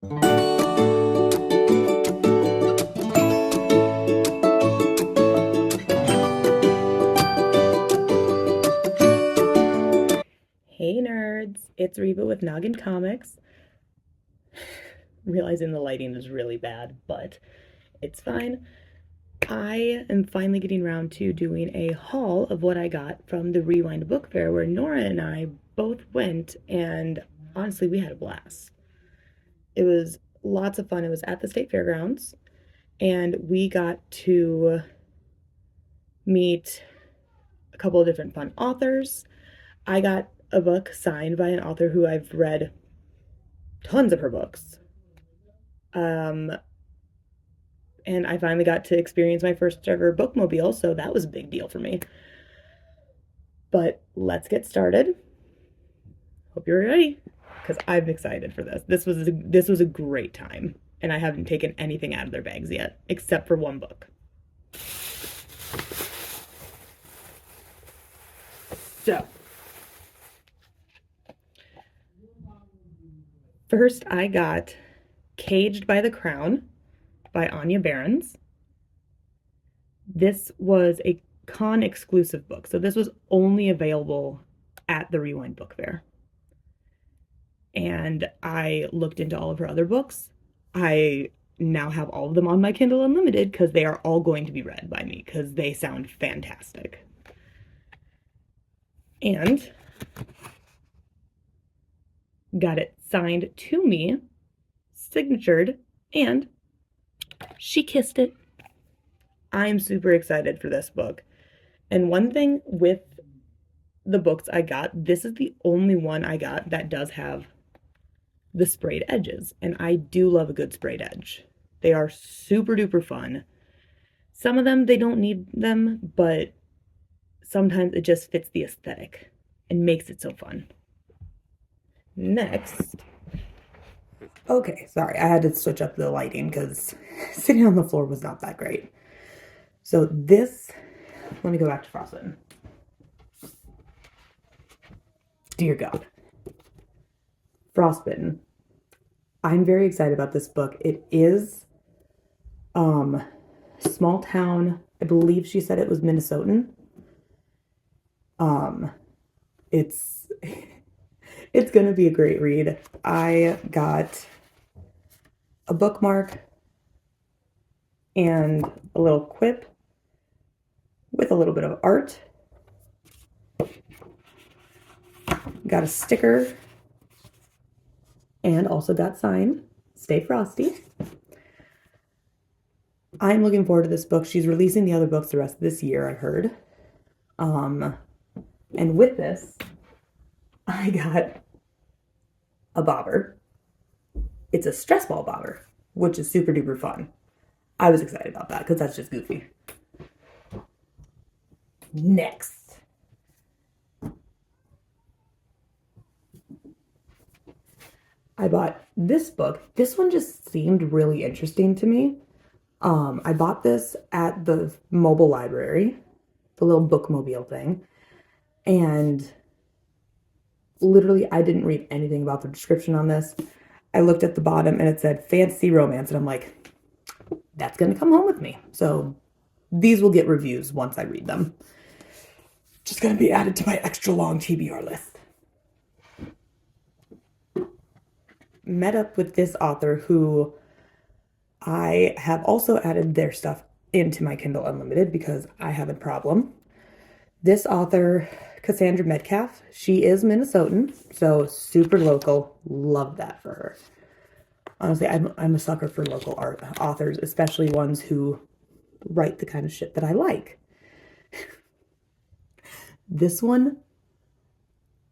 Hey nerds, it's Reba with Noggin Comics. Realizing the lighting is really bad, but it's fine. I am finally getting around to doing a haul of what I got from the Rewind Book Fair where Nora and I both went, and honestly, we had a blast. It was lots of fun. It was at the state fairgrounds, and we got to meet a couple of different fun authors. I got a book signed by an author who I've read tons of her books. Um, and I finally got to experience my first ever bookmobile, so that was a big deal for me. But let's get started. Hope you're ready, because I'm excited for this. This was a great time, and I haven't taken anything out of their bags yet, except for one book. So, first I got Caged by the Crown by Anya Behrens. This was a con exclusive book, so this was only available at the Rewind Book Fair. And I looked into all of her other books. I now have all of them on my Kindle Unlimited because they are all going to be read by me because they sound fantastic. And got it signed to me, signatured, and she kissed it. I'm super excited for this book. And one thing with the books I got, this is the only one I got that does have the sprayed edges. And I do love a good sprayed edge. They are super duper fun. Some of them, they don't need them, but sometimes it just fits the aesthetic and makes it so fun. Next. Okay, sorry, I had to switch up the lighting because sitting on the floor was not that great. So this, let me go back to Frostbitten. Dear God. Frostbitten. I'm very excited about this book. It is small town. I believe she said it was Minnesotan. It's it's gonna be a great read. I got a bookmark and a little quip with a little bit of art. Got a sticker and also got signed, Stay Frosty. I'm looking forward to this book. She's releasing the other books the rest of this year, I heard. And with this, I got a bobber. It's a stress ball bobber, which is super duper fun. I was excited about that because that's just goofy. Next. I bought this book. This one just seemed really interesting to me. I bought this at the mobile library, the little bookmobile thing, and literally I didn't read anything about the description on this. I looked at the bottom and it said fantasy romance, and I'm like, that's gonna come home with me. So these will get reviews once I read them. Just gonna be added to my extra long TBR list. Met up with this author who I have also added their stuff into my Kindle Unlimited because I have a problem. This author, Cassandra Metcalf, she is Minnesotan, so super local. Love that for her. Honestly, I'm a sucker for local art authors, especially ones who write the kind of shit that I like. This one,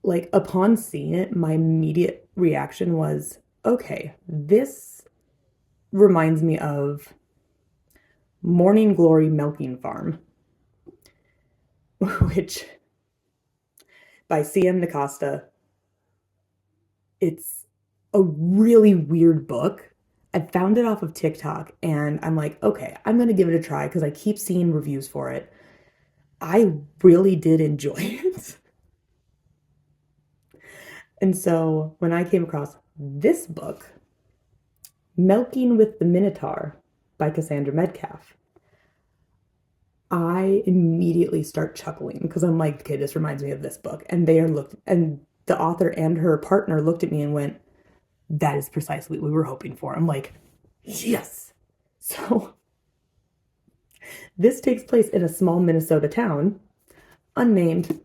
like upon seeing it, my immediate reaction was, okay, this reminds me of Morning Glory Milking Farm, which by C.M. Nacosta. It's a really weird book. I found it off of TikTok and I'm like, okay, I'm going to give it a try because I keep seeing reviews for it. I really did enjoy it. And so when I came across this book, Milking with the Minotaur by Cassandra Metcalf. I immediately start chuckling because I'm like, okay, this reminds me of this book. And the author and her partner looked at me and went, that is precisely what we were hoping for. I'm like, yes. So this takes place in a small Minnesota town, unnamed.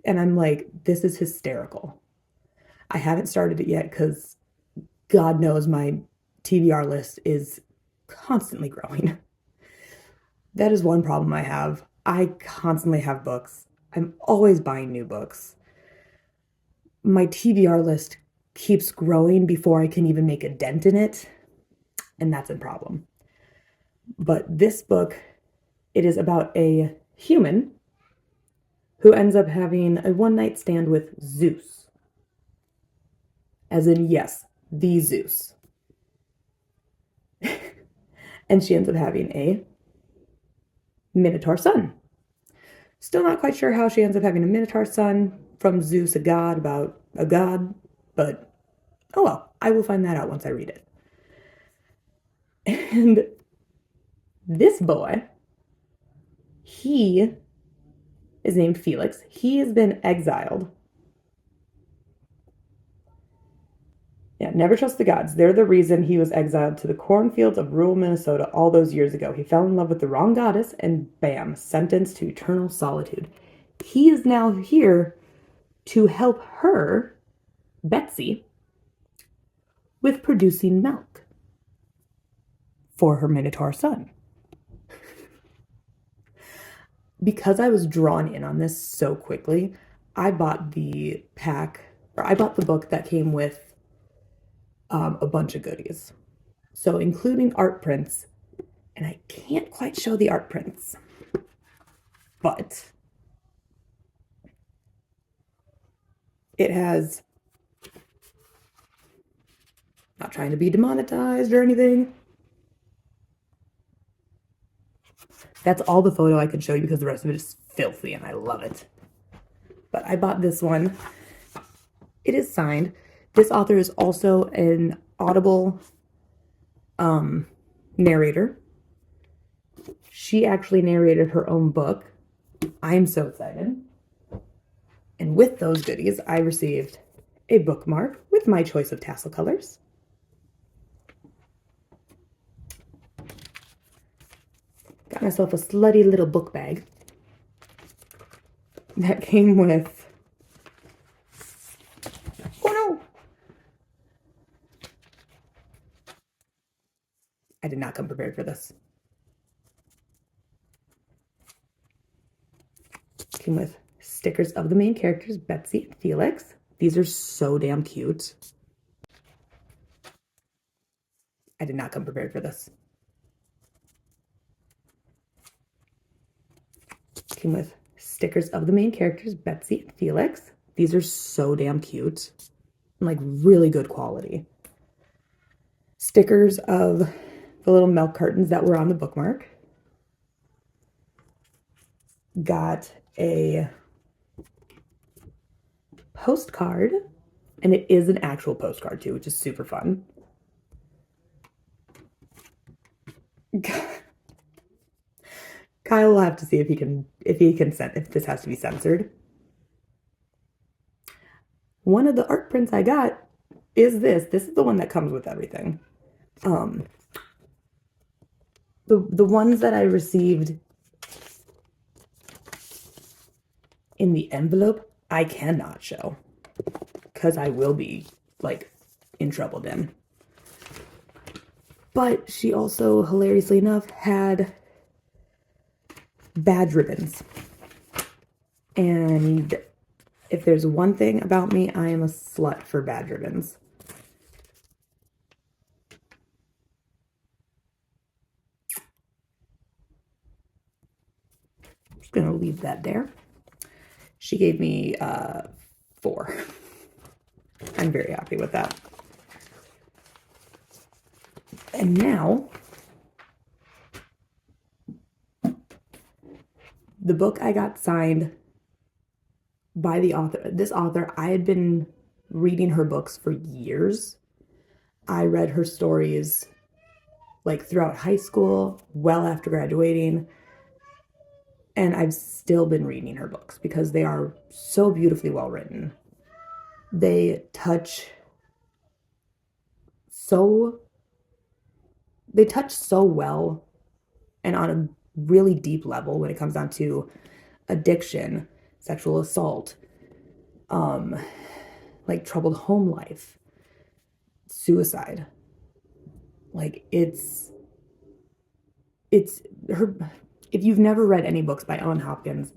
And I'm like, this is hysterical. I haven't started it yet because God knows my TBR list is constantly growing. That is one problem I have. I constantly have books. I'm always buying new books. My TBR list keeps growing before I can even make a dent in it, and that's a problem. But this book, it is about a human who ends up having a one-night stand with Zeus. As in, yes, the Zeus. And she ends up having a Minotaur son. Still not quite sure how she ends up having a Minotaur son from Zeus, a god about a god, but oh well, I will find that out once I read it. And this boy, he is named Felix. He has been exiled. Yeah, never trust the gods. They're the reason he was exiled to the cornfields of rural Minnesota all those years ago. He fell in love with the wrong goddess and bam, sentenced to eternal solitude. He is now here to help her, Betsy, with producing milk for her Minotaur son. Because I was drawn in on this so quickly, I bought the book that came with a bunch of goodies. So including art prints, and I can't quite show the art prints, but it has, not trying to be demonetized or anything. That's all the photo I can show you because the rest of it is filthy and I love it. But I bought this one. It is signed. This author is also an Audible narrator. She actually narrated her own book. I am so excited. And with those goodies, I received a bookmark with my choice of tassel colors. Got myself a slutty little book bag that came with, oh no! I did not come prepared for this. Came with stickers of the main characters, Betsy and Felix. These are so damn cute. I did not come prepared for this. Came with stickers of the main characters, Betsy and Felix. These are so damn cute. And like really good quality. Stickers of the little milk cartons that were on the bookmark. Got a postcard, and it is an actual postcard too, which is super fun. Kyle will have to see if this has to be censored. One of the art prints I got is this. This is the one that comes with everything. The ones that I received in the envelope, I cannot show because I will be like in trouble then. But she also, hilariously enough, had badge ribbons. And if there's one thing about me, I am a slut for badge ribbons. I'm just gonna leave that there. She gave me 4. I'm very happy with that. And now, the book I got signed by the author. This author, I had been reading her books for years. I read her stories like throughout high school, well after graduating, and I've still been reading her books because they are so beautifully well written. They touch so they touch so well and on a really deep level when it comes down to addiction, sexual assault, um, like troubled home life, suicide. Like it's her. If you've never read any books by Ellen Hopkins,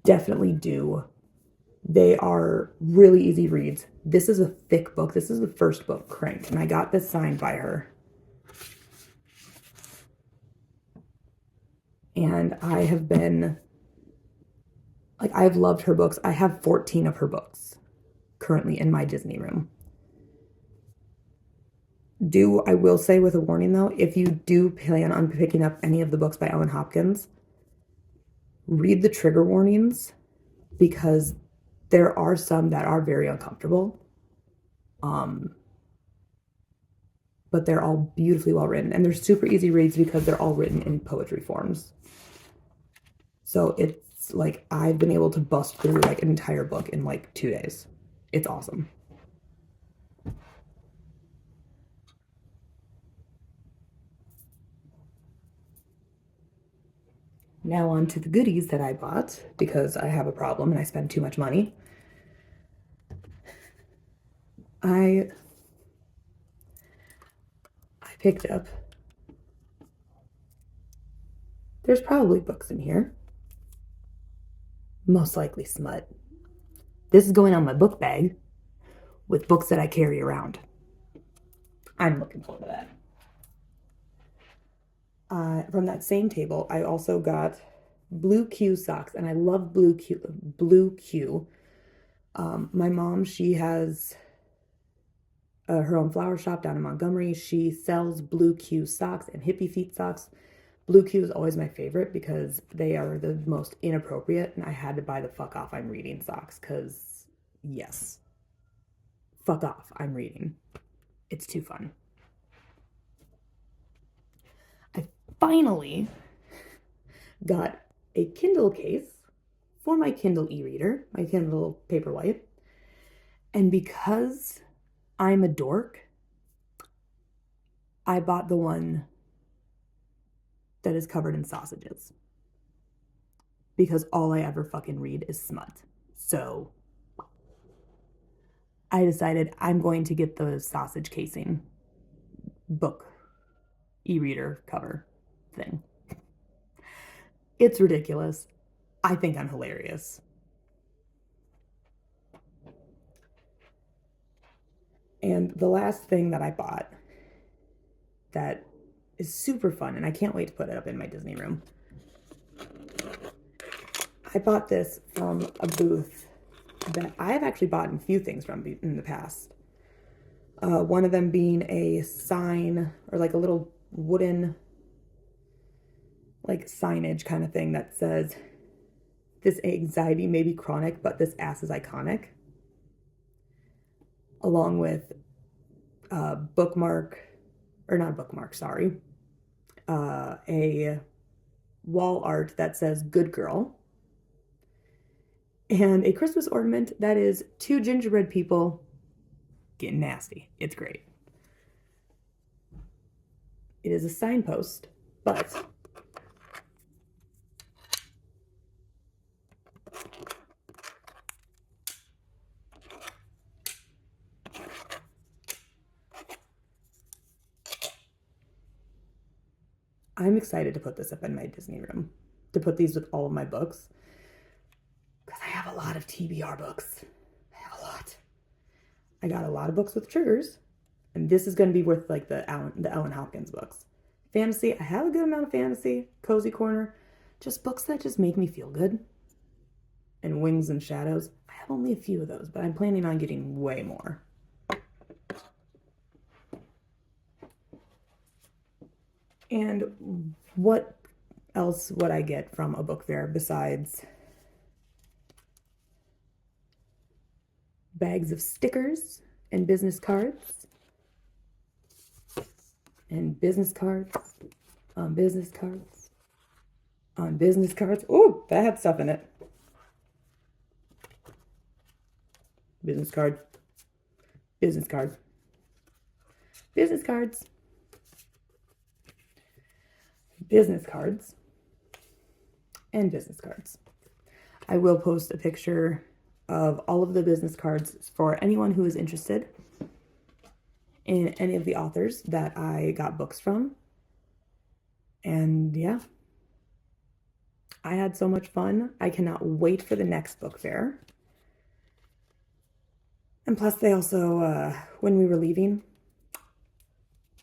definitely do. They are really easy reads. This is a thick book. This is the first book, Crank, and I got this signed by her. And I have been, like, I've loved her books. I have 14 of her books currently in my Disney room. I will say with a warning though, if you do plan on picking up any of the books by Ellen Hopkins, read the trigger warnings because there are some that are very uncomfortable. But they're all beautifully well written and they're super easy reads because they're all written in poetry forms. So it's like I've been able to bust through like an entire book in like 2 days. It's awesome. Now on to the goodies that I bought because I have a problem and I spend too much money. I picked up, there's probably books in here. Most likely Smut. This is going on my book bag with books that I carry around. I'm looking forward to that. From that same table, I also got Blue Q socks, and I love Blue Q. Blue Q. My mom, she has her own flower shop down in Montgomery. She sells Blue Q socks and hippie feet socks. Blue Q is always my favorite because they are the most inappropriate, and I had to buy the fuck off I'm reading socks because, yes, fuck off I'm reading. It's too fun. I finally got a Kindle case for my Kindle e-reader, my Kindle Paperwhite, and because I'm a dork, I bought the one that is covered in sausages because all I ever fucking read is Smut. So I decided I'm going to get the sausage casing book e-reader cover thing. It's ridiculous. I think I'm hilarious. And the last thing that I bought that is super fun, and I can't wait to put it up in my Disney room. I bought this from a booth that I have actually bought a few things from in the past. One of them being a sign or like a little wooden like signage kind of thing that says, "This anxiety may be chronic, but this ass is iconic." Along with a wall art that says "Good Girl," and a Christmas ornament that is two gingerbread people getting nasty. It's great. It is a signpost, but I'm excited to put this up in my Disney room, to put these with all of my books, because I have a lot of TBR books. I have a lot. I got a lot of books with triggers, and this is going to be worth like the Ellen Hopkins books. Fantasy, I have a good amount of fantasy. Cozy Corner, just books that just make me feel good. And Wings and Shadows, I have only a few of those, but I'm planning on getting way more. And what else would I get from a book fair besides bags of stickers and business cards? and business cards on business cards on business cards. Oh, that had stuff in it. Business card, business card, business cards, business cards, and business cards. I will post a picture of all of the business cards for anyone who is interested in any of the authors that I got books from. And yeah, I had so much fun. I cannot wait for the next book fair. And plus they also, when we were leaving,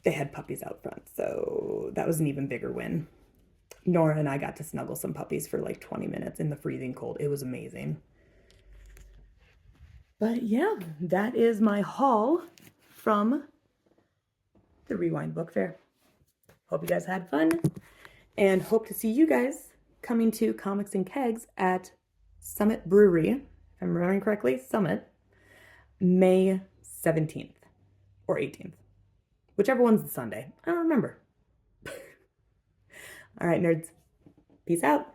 they had puppies out front. So that was an even bigger win. Nora and I got to snuggle some puppies for like 20 minutes in the freezing cold. It was amazing. But yeah, that is my haul from the Rewind Book Fair. Hope you guys had fun and hope to see you guys coming to Comics and Kegs at Summit Brewery, if I'm remembering correctly, Summit, May 17th or 18th. Whichever one's the Sunday. I don't remember. All right, nerds. Peace out.